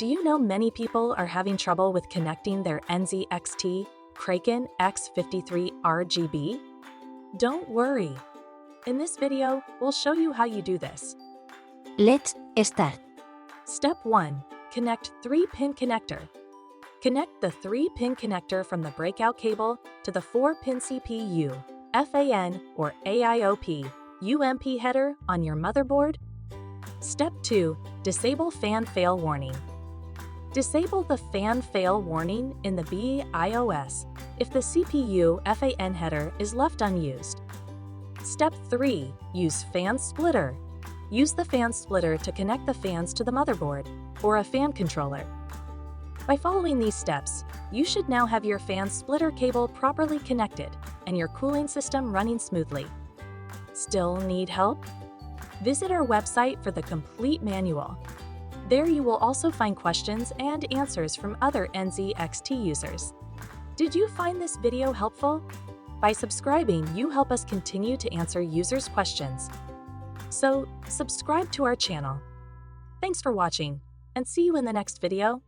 Do you know many people are having trouble with connecting their NZXT Kraken X53 RGB? Don't worry. In this video, we'll show you how you do this. Let's start. Step 1. Connect 3-pin connector. Connect the 3-pin connector from the breakout cable to the 4-pin CPU, FAN, or AIOP, UMP header on your motherboard. Step 2. Disable fan fail warning. Disable the fan fail warning in the BIOS if the CPU FAN header is left unused. Step 3. Use fan splitter. Use the fan splitter to connect the fans to the motherboard or a fan controller. By following these steps, you should now have your fan splitter cable properly connected and your cooling system running smoothly. Still need help? Visit our website for the complete manual. There you will also find questions and answers from other NZXT users. Did you find this video helpful? By subscribing, you help us continue to answer users' questions. So, subscribe to our channel. Thanks for watching, and see you in the next video.